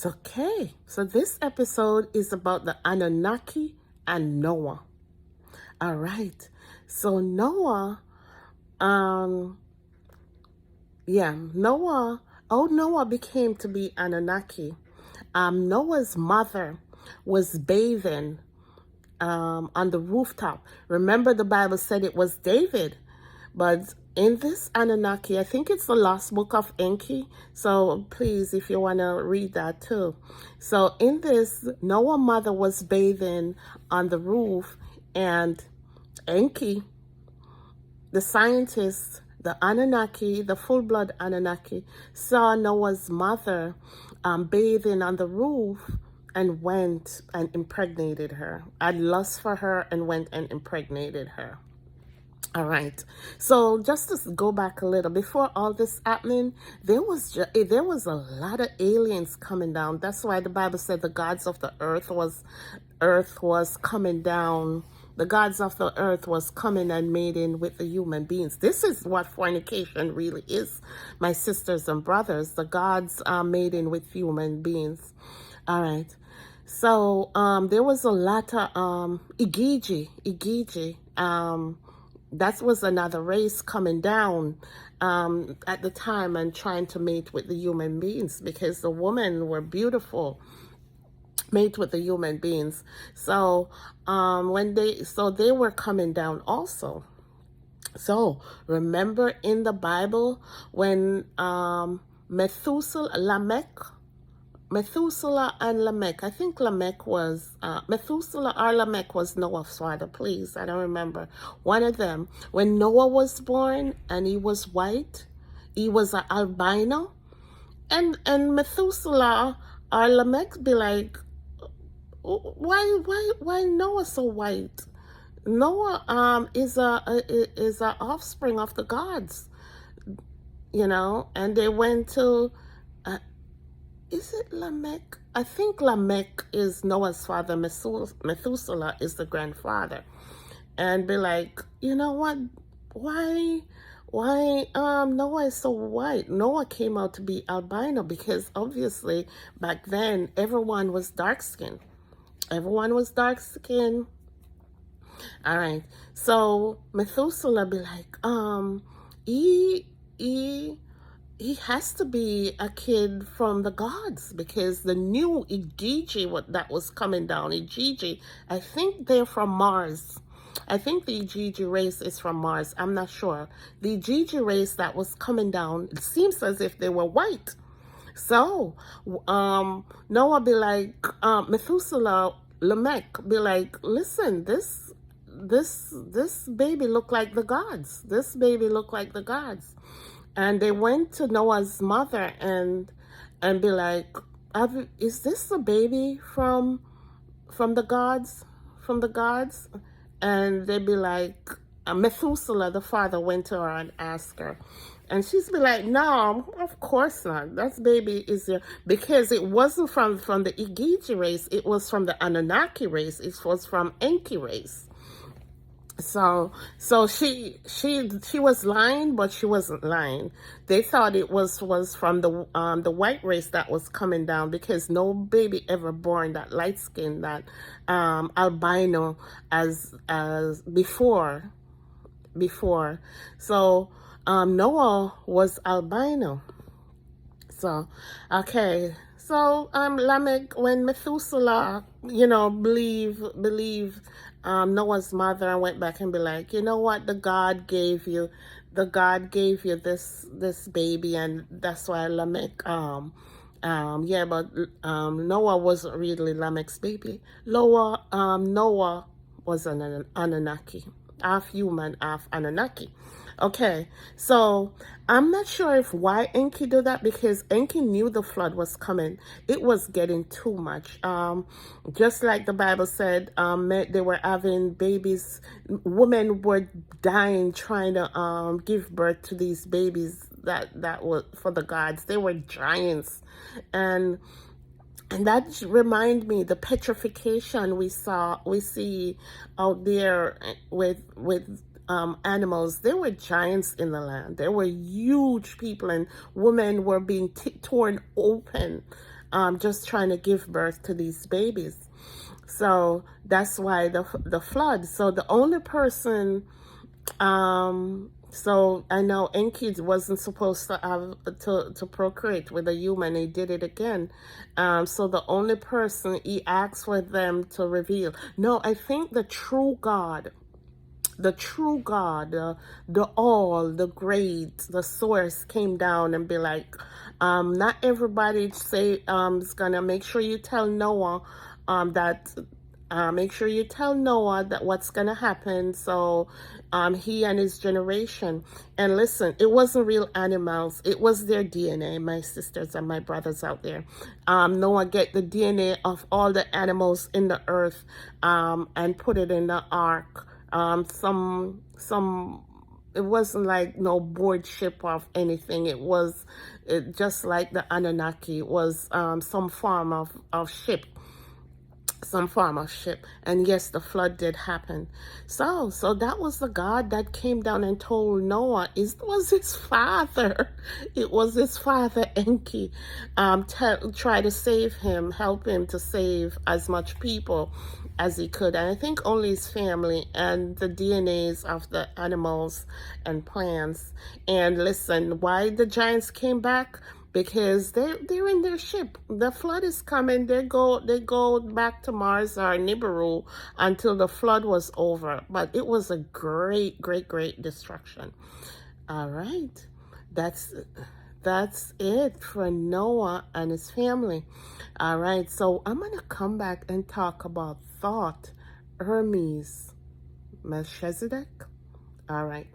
Okay, so this episode is about the Anunnaki and Noah. All right, so Noah, um, Noah became to be Anunnaki. Noah's mother was bathing on the rooftop. Remember, the Bible said it was David, but in this Anunnaki, I think it's the last book of Enki. So please, if you want to read that too. So in this, Noah's mother was bathing on the roof, and Enki, the scientist, the Anunnaki, the full-blood Anunnaki, saw Noah's mother bathing on the roof and went and impregnated her. Had lust for her and went and impregnated her. All right. So just to go back a little, before all this happening, there was a lot of aliens coming down. That's why the Bible said the gods of the earth was coming down. The gods of the earth was coming and mating with the human beings. This is what fornication really is, my sisters and brothers. The gods are mating with human beings. All right. So there was a lot of Igigi. That was another race coming down at the time and trying to mate with the human beings, because the women were beautiful, mate with the human beings. So they were coming down also. So remember in the Bible when Methuselah and Lamech. I think Lamech was, Methuselah or Lamech was Noah's father, please. I don't remember. One of them. When Noah was born and he was white, he was an albino. And Methuselah or Lamech be like, why Noah so white? Noah is a offspring of the gods, and they went to, is it Lamech? I think Lamech is Noah's father. Methuselah is the grandfather. And be like, you know what? Why Noah is so white? Noah came out to be albino because obviously back then everyone was dark skinned. Everyone was dark skinned. All right. So Methuselah be like, he has to be a kid from the gods, because the new Igigi that was coming down, Igigi, I think they're from Mars. I think the Igigi race is from Mars. I'm not sure. The Igigi race that was coming down, it seems as if they were white. So Noah be like, Methuselah, Lamech be like, listen, this baby look like the gods. This baby look like the gods. And they went to Noah's mother and be like, is this the baby from the gods? From the gods? And they'd be like, Methuselah, the father, went to her and asked her. And she's be like, no, of course not. That baby is there. Because it wasn't from the Igigi race. It was from the Anunnaki race. It was from Enki race. So she was lying, but she wasn't lying. They thought it was from the white race that was coming down, because no baby ever born that light skin, that albino as before. So Noah was albino. So okay. So Lamech, when Methuselah, believe Noah's mother, and went back and be like, you know what, the God gave you this baby, and that's why Lamech but Noah wasn't really Lamech's baby. Noah was an Anunnaki, half human, half Anunnaki. Okay, so I'm not sure why Enki did that, because Enki knew the flood was coming. It was getting too much. Just like the Bible said, they were having babies. Women were dying trying to give birth to these babies that were for the gods. They were giants, and that remind me the petrification we see out there with animals. There were giants in the land. There were huge people, and women were being torn open just trying to give birth to these babies. So that's why the flood. So the only person, so I know Enki wasn't supposed to have to procreate with a human. He did it again. So the only person he asked for them to reveal. No, I think the true God, the all, the great, the source came down and be like, not everybody say is gonna make sure you tell Noah that make sure you tell Noah that what's gonna happen. So he and his generation. And listen, it wasn't real animals, it was their DNA, my sisters and my brothers out there. Noah get the DNA of all the animals in the earth and put it in the ark. Some it wasn't like no board ship of anything. It just like the Anunnaki. It was some form of ship, and yes, the flood did happen. So that was the God that came down and told Noah. It was his father. It was his father Enki. Try to save him, help him to save as much people as he could. And I think only his family and the DNAs of the animals and plants. And listen, why the giants came back? Because they're in their ship. The flood is coming. They go back to Mars or Nibiru until the flood was over. But it was a great, great, great destruction. All right, that's it for Noah and his family. All right, so I'm gonna come back and talk about Thoth, Hermes, Melchizedek. All right.